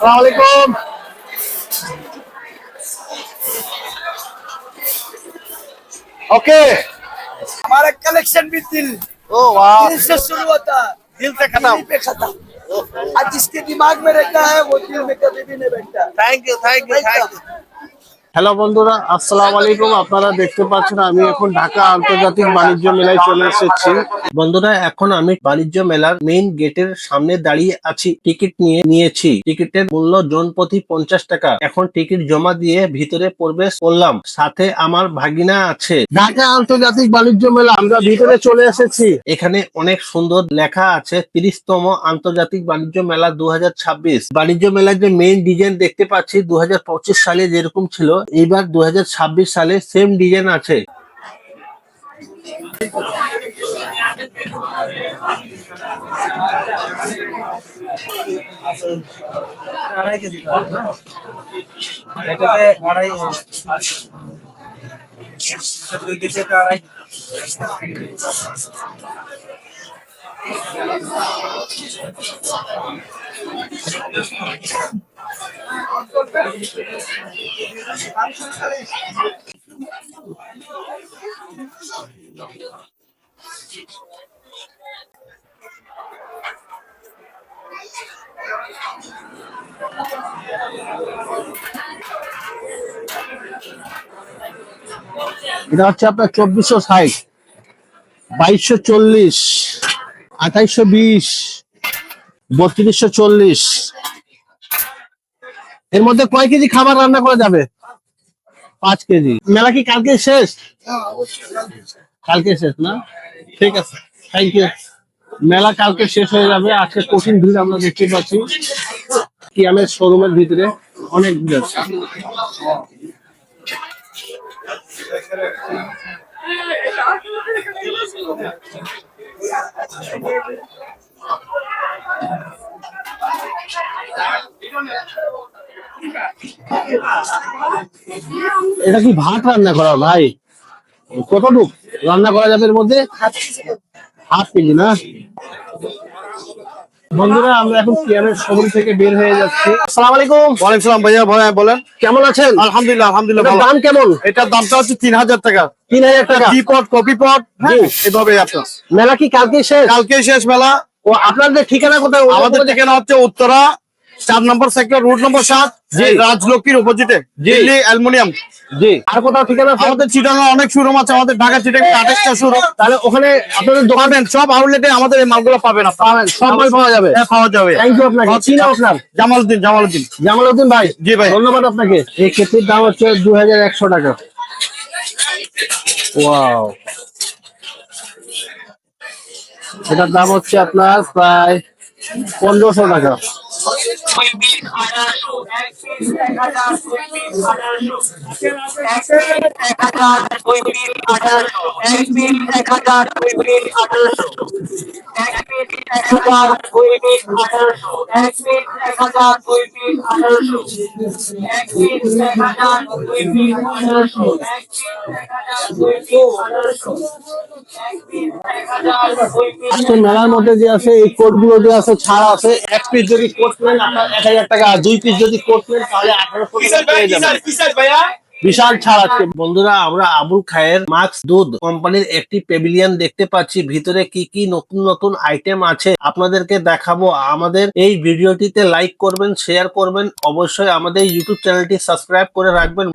वालेकुम। ओके, हमारा कलेक्शन भी ओ वाह, दिल से शुरू होता है, दिल से खत्म। दिल पे खत्म। आज जिसके दिमाग में रहता है वो दिल में कभी भी नहीं बैठता। Thank you, thank you, thank you. Hello বন্ধুরা, আসসালামু আলাইকুম। আপনারা দেখতে পাচ্ছেন আমি এখন ঢাকা আন্তর্জাতিক বাণিজ্য মেলায় চলে এসেছি। বন্ধুরা, এখন আমি বাণিজ্য মেলার মেইন গেটের সামনে দাঁড়িয়ে আছি। টিকিট নিয়েছি। টিকিটের মূল্য জন প্রতি 50 টাকা। এখন টিকিট জমা দিয়ে ভিতরে প্রবেশ করলাম। সাথে আমার ভাগিনা আছে। ঢাকা আন্তর্জাতিক বাণিজ্য মেলা, আমরা ভিতরে চলে এসেছি। এখানে অনেক সুন্দর লেখা আছে 30তম আন্তর্জাতিক বাণিজ্য মেলা 2026। বাণিজ্য মেলার যে মেইন ডিজাইন দেখতে পাচ্ছি 2025 সালে যেরকম ছিল, এইবার 2026 সালে সেম ডিজাইন আছে। এটা হচ্ছে আপনার 2460, 2240, 2820, 3240। এর মধ্যে কয় কেজি খাবার রান্না করা যাবে? 5 কেজি। মেলা কি কালকে শেষ? কালকে শেষ না? ঠিক আছে, থ্যাংক ইউ। মেলা কালকে শেষ হয়ে যাবে। আজকে কঠিন ভিড় আমরা দেখতে পাচ্ছি কিয়ামের শোরুমের ভিতরে, অনেক ভিড় আছে। এটা কি ভাত রান্না করা ভাই? কতটুক রান্না করা যাবে এর মধ্যে? হাফ কেজি না? বন্ধুরা, আমরা এখন কিয়ামের শোরুম থেকে বের হয়ে যাচ্ছি। আসসালামু আলাইকুম। ওয়ালাইকুম সালাম ভাইয়া, ভাই বলেন। কেমন আছেন? আলহামদুলিল্লাহ, আলহামদুলিল্লাহ। এটার দাম কেমন? এটার দামটা হচ্ছে 3000 টাকা। 3000 টাকা। টি পট, কফি পট, জি। এভাবে আপনার। মেলা কি কালকে শেষ? কালকে শেষ মেলা। ও, আপনাদের ঠিকানা কোথায়? আমাদের ঠিকানা হচ্ছে উত্তরা 4 নম্বর সেক্টর, রুট নম্বর 7, জি। রাজলক্ষ্মীর অপোজিটে, দিল্লি অ্যালুমিনিয়াম। জি। আর কোথাও ঠিকানা আছে? আমাদের চিটাগাং অনেক শোরুম আছে, আমাদের ঢাকা চিটাগাং 28টা শোরুম। তাহলে ওখানে আপনাদের দোকান পাবেন, সব আউটলেটে আমাদের এই মালগুলো পাবেন আপনারা। পাবেন, সব মাল পাওয়া যাবে? হ্যাঁ, পাওয়া যাবে। থ্যাংক ইউ আপনাকে। কি নাম আপনার? জামালউদ্দিন। জামালউদ্দিন। জামালউদ্দিন ভাই। জি ভাই। ধন্যবাদ আপনাকে। এই কেটলির দাম হচ্ছে 2100 টাকা। ওয়াও, এটার দাম হচ্ছে আপনার প্রায় 1500 টাকা। আজকে মেলার মধ্যে যে আছে এই কোট গুলো যে আছে ছাড় আছে। 1 পিস যদি কোট নেন আপনার 1000 টাকা, আর 2 পিস যদি কোট নেন তাহলে 1800 টাকা পেয়ে যাবেন। বিশাল ছাড় আছে। বন্ধুরা, আমরা আবুল খায়ের মাক্স দুধ কোম্পানির একটি প্যাভিলিয়ন দেখতে পাচ্ছি। ভিতরে কি কি নতুন নতুন আইটেম আছে আপনাদেরকে দেখাবো। আমাদের এই ভিডিওটিতে লাইক করবেন, শেয়ার করবেন, অবশ্যই আমাদের ইউটিউব চ্যানেলটি সাবস্ক্রাইব করে রাখবেন।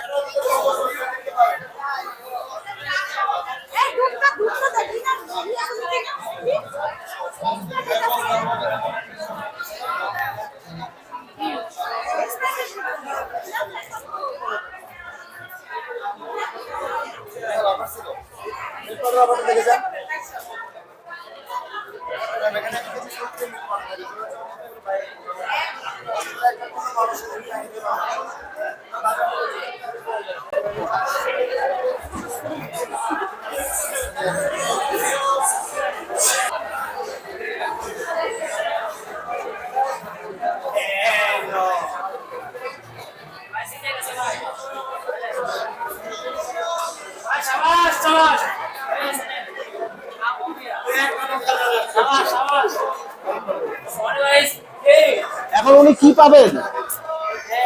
এখন উনি কি পাবেন?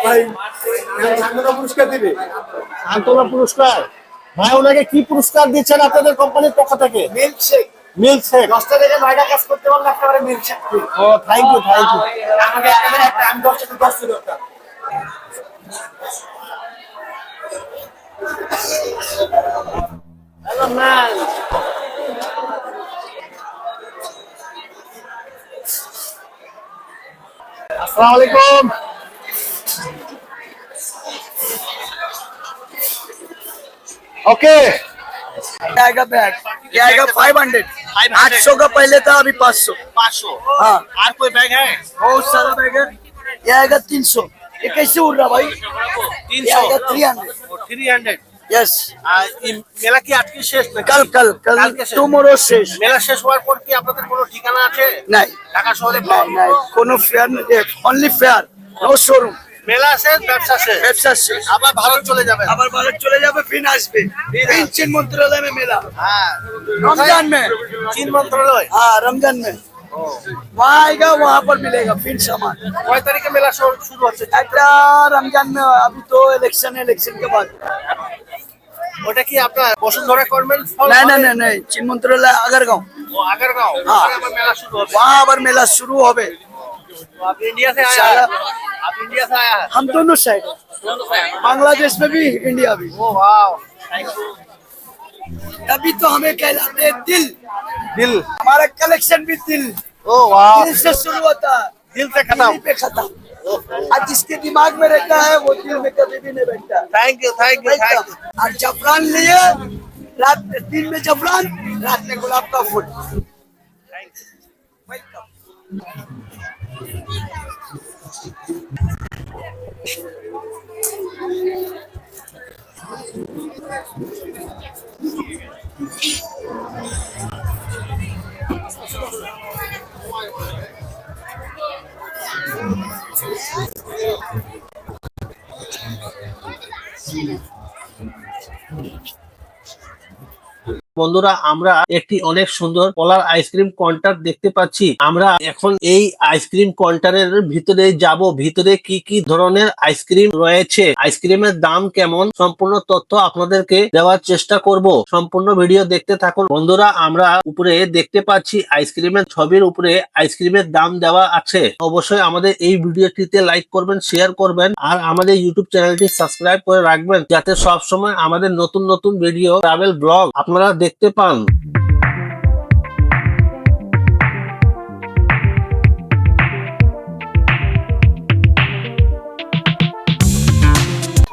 भाई मैं पुरस्कार दिबे আন্তর্জাতিক পুরস্কার। ভাই ওনাকে কি পুরস্কার দিচ্ছেন আপনাদের কোম্পানির পক্ষ থেকে? Milkshake milkshake. 10টা থেকে 9টা কাজ করতে পারলে একেবারে মিল্ক শেক ফ্রি ও থ্যাংক ইউ থ্যাংক ইউ। আমাকে একটা আমি 10 থেকে 10 কিলো একটা হ্যালো ম্যান। আসসালামু আলাইকুম। ओके आएगा बैग ये आएगा 500 800 का पहले था अभी 500 500। हाँ আর कोई बैग है? बहुत सारा बैग है ये आएगा 300 ये कैसे उड़ रहा भाई ये आएगा 300 300। यस আর এই মেলা কি আজকে শেষ নাকি? कल कल कल কালকে শেষ। टुमारो शेष মেলা শেষ হওয়ার পর কি আপনাদের কোনো ঠিকানা আছে नहीं ঢাকা শহরে? नहीं नहीं कोनो फेयर नहीं ओनली फेयर नो शोरूम মেলা শেষ, ব্যবসা শেষ, ব্যবসা শেষ আবার ভারত চলে যাবেন। আবার ভারত চলে যাবে फिर আসবে फिर चीन मंत्रालय में मेला হ্যাঁ रमजान में চীন মন্ত্রণালয়। हाँ रमजान में वहाँ आएगा वहाँ पर मिलेगा फिर सामान কয় তারিখে মেলা শুরু হচ্ছে? একটা रमजान में अभी तो इलेक्शन है इलेक्शन के बाद ওটা কি আপনার বসুন্ধরা করবেন? नहीं नहीं नहीं नहीं चीन मंत्रालय अगरगांव ও আগারগাঁও। হ্যাঁ। ওখানে আবার মেলা শুরু হবে। वहाँ आबर मेला शुरू होवे तो आप इंडिया से आया साला- है? आप इंडिया से आया है? हम दोनों साइड बांग्लादेश में भी इंडिया भी ओ वाओ थैंक यू। अभी तो हमें कहलाते हैं दिल दिल। हमारा कलेक्शन भी दिल ओ वाओ दिल से शुरू होता है दिल से खत्म। दिल पे खत्म और जिसके दिमाग में रहता है वो दिल में कभी भी नहीं बैठता thank you thank you thank you. और जफरान लिए रात में दिन में जफरान रात में गुलाब का फूल वेलकम বন্ধুরা আমরা একটি অনেক সুন্দর কলার আইসক্রিম কাউন্টার দেখতে পাচ্ছি। আমরা এখন এই আইসক্রিম কাউন্টারের ভিতরে যাব, ভিতরে কি কি ধরনের আইসক্রিম রয়েছে, আইসক্রিমের দাম কেমন, সম্পূর্ণ তথ্য আপনাদেরকে দেওয়ার চেষ্টা করব। সম্পূর্ণ ভিডিও দেখতে থাকুন। বন্ধুরা আমরা উপরে দেখতে পাচ্ছি আইসক্রিমের ছবির উপরে আইসক্রিমের দাম দেওয়া আছে। অবশ্যই আমাদের এই ভিডিওটিতে লাইক করবেন, শেয়ার করবেন আর আমাদের ইউটিউব চ্যানেলটি সাবস্ক্রাইব করে রাখবেন, যাতে সব সময় আমাদের নতুন নতুন ভিডিও ট্রাভেল ব্লগ আপনারা দেখতে পান।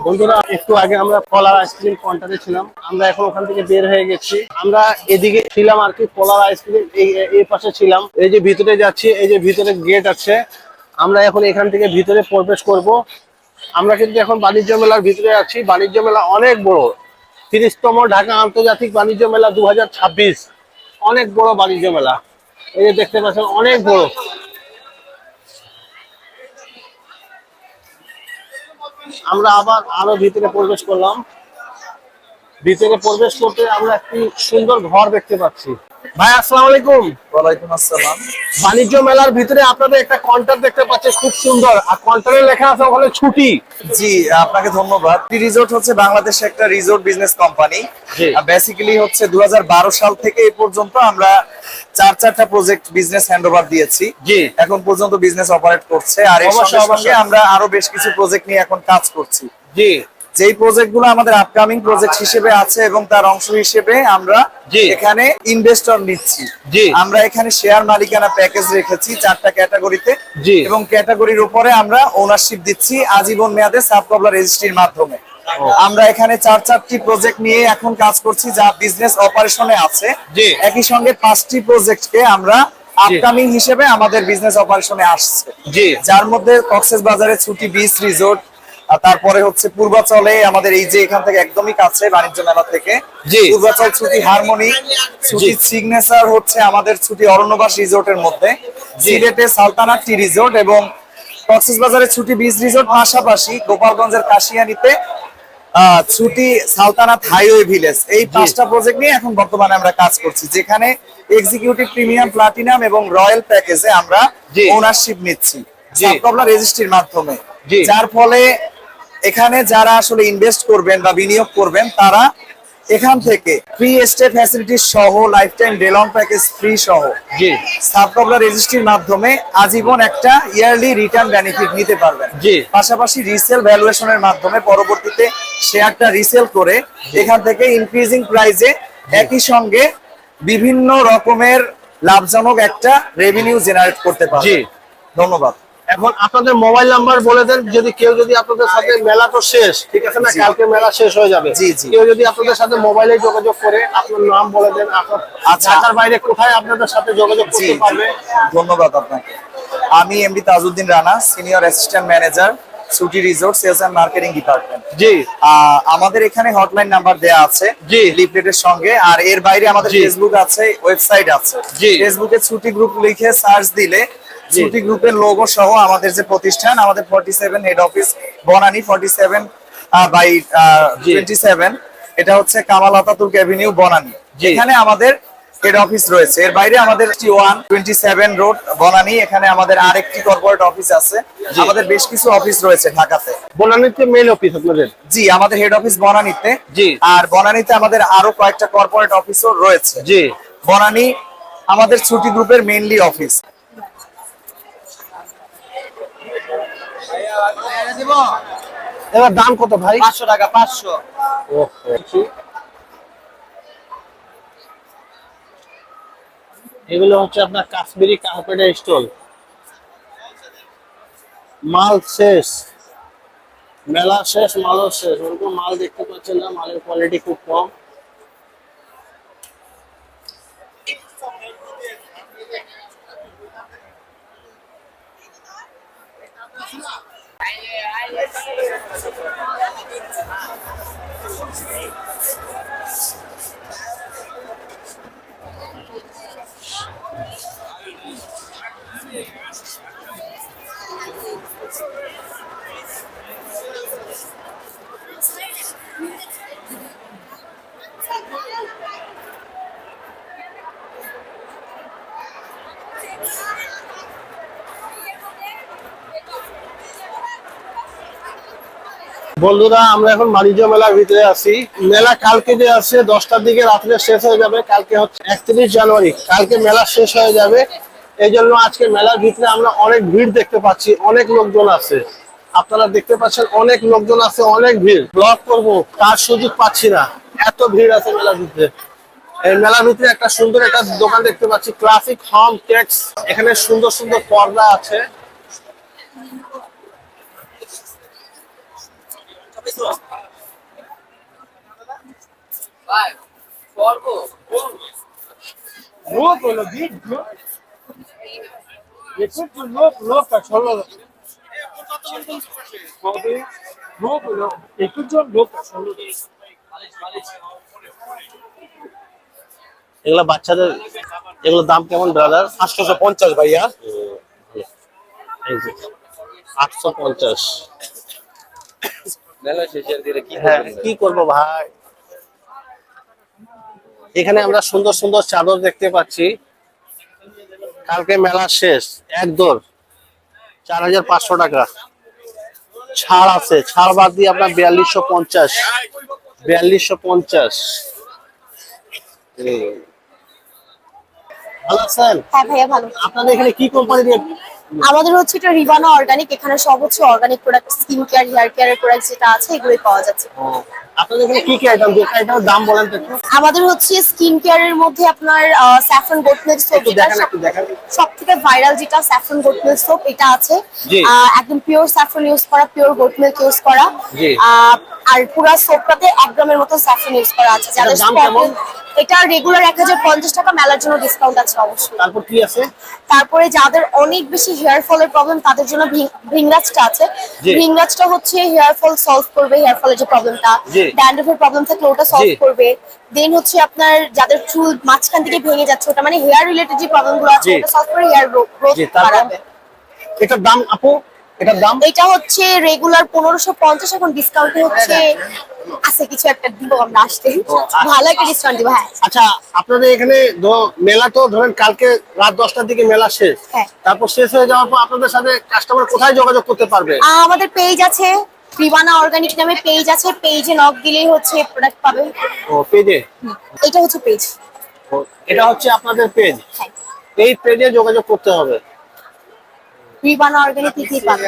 বন্ধুরা একটু আগে আমরা কলার আইসক্রিম কাউন্টারে ছিলাম, আমরা এখন ওখান থেকে বের হয়ে গেছি। আমরা এদিকে ছিলাম আর কি, কলার আইসক্রিম এই পাশে ছিলাম। এই যে ভিতরে যাচ্ছি, এই যে ভিতরে গেট আছে, আমরা এখন এখান থেকে ভিতরে প্রবেশ করব। আমরা কিন্তু এখন বাণিজ্য মেলার ভিতরে আছি। বাণিজ্য মেলা অনেক বড়, 30তম ঢাকা আন্তর্জাতিক বাণিজ্য মেলা 2026, অনেক বড় বাণিজ্য মেলা। এই যে দেখতে পাচ্ছেন অনেক বড়। আমরা আবার আরো ভিতরে প্রবেশ করলাম। ভিতরে প্রবেশ করতে আমরা একটি সুন্দর ঘর দেখতে পাচ্ছি। ভাই আসসালামু আলাইকুম। ওয়ালাইকুম আসসালাম বাণিজ্য মেলার ভিতরে আপনাদের একটা কাউন্টার দেখতে পাচ্ছি, খুব সুন্দর, আর কাউন্টারে লেখা আছে ওখানে ছুটি। জি আপনাকে ধন্যবাদ। রিসোর্ট হচ্ছে বাংলাদেশে একটা রিসোর্ট বিজনেস কোম্পানি। জি। বেসিক্যালি হচ্ছে 2012 সাল থেকে এই পর্যন্ত আমরা চারটা প্রজেক্ট বিজনেস হ্যান্ডওভার দিয়েছি। জি। এখন পর্যন্ত বিজনেস অপারেট করছে, আর এর অবশ্যই, সঙ্গে সঙ্গে অবশ্যই। আমরা আরো বেশ কিছু প্রজেক্ট নিয়ে এখন কাজ করছি। জি যেই প্রজেক্ট গুলো আমাদের আপকামিং প্রজেক্ট হিসেবে আছে এবং তার অংশ হিসেবে আমরা জি। এখানে ইনভেস্টর নিচ্ছি। জি। আমরা এখানে শেয়ার মালিকানা প্যাকেজ রেখেছি 4টা ক্যাটাগরিতে। জি। এবং ক্যাটাগরির উপরে আমরা ওনারশিপ দিচ্ছি আজীবন মেয়াদে সাব কবলা রেজিস্ট্রির মাধ্যমে। আমরা এখানে 4টি প্রজেক্ট নিয়ে এখন কাজ করছি যা বিজনেস অপারেশনে আছে। জি। একই সঙ্গে 5টি প্রজেক্টকে আমরা আপকামিং হিসেবে আমাদের বিজনেস অপারেশনে আসছে। জি। যার মধ্যে কক্সবাজারে ছুটি বিচ রিসোর্ট, আর তারপরে হচ্ছে পূর্বাচলে আমাদের এই যে এখান থেকে একদমই কাছে বাণিজ্য মেলা থেকে জি। পূর্বাচল ছুটি হারমোনি, ছুটি সিগনেচার হচ্ছে আমাদের ছুটি অরণ্যবাস রিসোর্টের মধ্যে, সিলেটে সালতানাত টি রিসোর্ট এবং কক্সবাজারে ছুটি বিচ রিসোর্ট, পাশাপাশি গোপালগঞ্জের কাশিয়ানীতে ছুটি সালতানাত হাইওয়ে ভিলেজ। এই 5টা প্রজেক্ট নিয়ে এখন বর্তমানে আমরা কাজ করছি, যেখানে এক্সিকিউটিভ প্রিমিয়াম প্লাটিনাম এবং রয়্যাল প্যাকেজে আমরা জি। ওনারশিপ নিচ্ছি। জি। সাবকবলা রেজিস্ট্রির মাধ্যমে, জি। যার ফলে এখানে যারা আসলে ইনভেস্ট করবেন বা বিনিয়োগ করবেন তারা এখান থেকে ফ্রি স্টে ফ্যাসিলিটি সহ life time day long package free সহ জি সাবকবলা রেজিস্ট্রির মাধ্যমে আজীবন একটা ইয়ারলি রিটার্ন বেনিফিট নিতে পারবেন। জি। পাশাপাশি রিসেল ভ্যালুয়েশনের মাধ্যমে পরবর্তীতে শেয়ারটা রিসেল করে এখান থেকে ইনক্রিজিং প্রাইসে একই সঙ্গে বিভিন্ন রকমের লাভজনক একটা রেভিনিউ জেনারেট করতে জি। পারবেন। ধন্যবাদ। এখন আপনাদের মোবাইল নাম্বার বলে দেন, যদি কেউ যদি আপনাদের সাথে, মেলা তো শেষ, ঠিক আছে না, জি। কালকে মেলা শেষ হয়ে যাবে, জি, জি। কেউ যদি আপনাদের সাথে মোবাইলে যোগাযোগ করে আপনার নাম বলে দেন, আপনার আচ্ছা। ঢাকার বাইরে কোথায় আপনাদের সাথে যোগাযোগ জি, করতে পারবে? ধন্যবাদ আপনাকে। আমি MD Tajuddin Rana, senior assistant manager, Suti resort sales and marketing department. জি আমাদের এখানে হটলাইন নাম্বার দেয়া আছে জি। লিফলেটের সঙ্গে, আর এর বাইরে আমাদের জি। ফেসবুক আছে, ওয়েবসাইট আছে। জি। ফেসবুকে ছুটি গ্রুপ লিখে সার্চ দিলে জি। ছুটি গ্রুপের লোগো সহ আমাদের যে প্রতিষ্ঠান, আমাদের 47 হেড অফিস বনানী 47 বাই জি। 27, এটা হচ্ছে কামাল আতাতুর্ক অ্যাভিনিউ বনানী, জি। এখানে আমাদের হেড অফিস রয়েছে। এর বাইরে আমাদের 127 রোড বনানী, এখানে আমাদের আরেকটি কর্পোরেট অফিস আছে। জি। আমাদের বেশ কিছু অফিস রয়েছে ঢাকাতে। বনানীতে মেইল অফিস আপনাদের? জি, আমাদের হেড অফিস বনানীতে। জি। আর বনানীতে আমাদের আরো কয়েকটা কর্পোরেট অফিসও রয়েছে। জি। বনানী আমাদের ছুটি গ্রুপের মেইনলি অফিস। এবার দাম কত ভাই? 500 টাকা, 500। এগুলো হচ্ছে আপনার কাশ্মীরি কার্পেটের স্টল। মাল শেষ, মেলা শেষ, মালও শেষ, ওরকম মাল দেখতে পাচ্ছেন না, মালের কোয়ালিটি খুব কম। বন্ধুরা, আমরা এখন বাণিজ্য মেলার ভিতরে আছি। মেলা কালকে যে আছে 10টার দিকে রাত্রে শেষ হয়ে যাবে। কালকে হচ্ছে 31 জানুয়ারি, কালকে মেলা শেষ হয়ে যাবে। এই জন্য আজকে মেলার ভিতরে আমরা অনেক ভিড় দেখতে পাচ্ছি, অনেক লোকজন আছে। আপনারা দেখতে পাচ্ছেন অনেক লোকজন আছে, অনেক ভিড়। ব্লগ করবো তার সুযোগ পাচ্ছি না, এত ভিড় আছে মেলার ভিতরে। এই মেলার ভিতরে একটা সুন্দর একটা দোকান দেখতে পাচ্ছি, ক্লাসিক হোম টেক্স। এখানে সুন্দর সুন্দর পর্দা আছে। এগুলো বাচ্চাদের, এগুলোর দাম কেমন ব্রাদার? 850 ভাইয়া। 850। হ্যাঁ, কি করবো ভাই। এখানে আমরা সুন্দর সুন্দর চাদর দেখতে পাচ্ছি। কালকে মেলা শেষ, একদর 4500 টাকা ছাড় আছে। ছাড় বাদ দিয়ে আপনার 4250। 4250। ভালো আছেন? হ্যাঁ ভাইয়া ভালো। আপনাদের এখানে কি কোম্পানি দিয়ে? আমাদের হচ্ছে এটা রিভানা অর্গানিক, এখানে সব হচ্ছে organic product, skin care, hair কেয়ারের প্রোডাক্ট যেটা আছে এগুলোই পাওয়া যাচ্ছে। আপনাদের এখানে কি কি আইটেম, যে আইটেমের দাম বলেন তো একটু। আমাদের হচ্ছে স্কিন কেয়ারের মধ্যে আপনার স্যাফরন গোট মিল্ক সোপ, একটু দেখেন, একটু দেখেন। সব থেকে ভাইরাল যেটা স্যাফরন গোট মিল্ক সোপ, এটা আছে। জি। একদম পিওর স্যাফরন ইউজ করা, পিওর গোট মিল্ক ইউজ করা। জি। আর পুরো সোপটাতে 1 গ্রামের মতো স্যাফরন ইউজ করা আছে। যাদের দাম কেমন? এটা রেগুলার 1050 টাকা, মেলার জন্য ডিসকাউন্ট আছে অবশ্যই। তারপর কি আছে? তারপরে যাদের অনেক বেশি হেয়ার ফলের প্রবলেম তাদের জন্য ভিংরাজটা আছে। জি। ভিংরাজটা হচ্ছে হেয়ার ফল সলভ করবে, হেয়ার ফলের যে প্রবলেমটা, জি। ড্যান্ড্রফের প্রবলেম থাকলে ওটা সলভ জি। করবে। দেন হচ্ছে আপনার যাদের চুল মাঝখান থেকে ভেঙে যাচ্ছে, ওটা মানে হেয়ার রিলেটেড যে প্রবলেম গুলো আছে জি। ওটা সলভ করে হেয়ার গ্রোথ জি, তারপর? বাড়াবে। এটার দাম আপু? এটার দাম? এটা হচ্ছে রেগুলার 1550, এখন ডিসকাউন্টে হচ্ছে আছে কিছু একটা দিব আমরা আসতে। ভালো একটা ডিসকাউন্ট দিব। হ্যাঁ আচ্ছা, আপনাদের এখানে মেলা তো ধরেন কালকে রাত 10টার দিকে মেলা শেষ, হ্যাঁ। তারপর শেষ হয়ে যাওয়ার পর আপনাদের সাথে কাস্টমার কোথায় যোগাযোগ করতে পারবে? আমাদের পেজ আছে, রিবানা অর্গানিক নামে পেজ আছে, পেজে নক দিলেই হচ্ছে প্রোডাক্ট পাবে। ও পেজে? এটা হচ্ছে পেজ। এটা হচ্ছে আপনাদের পেজ, হ্যাঁ, এই পেজে যোগাযোগ করতে হবে। রিবানা অর্গানিক লিখেই পাবে।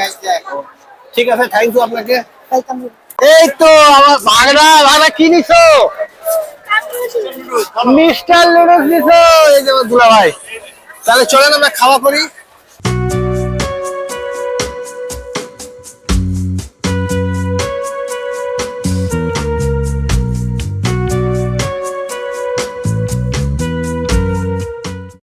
ঠিক আছে, থ্যাংক ইউ আপনাকে। ওয়েলকাম। এই তো আমার ভাগনা কি নিছো? মিস্টার নুডলস নিছো? এই যে আমার দুলা ভাই। তাহলে চলেন আমরা খাওয়া করি।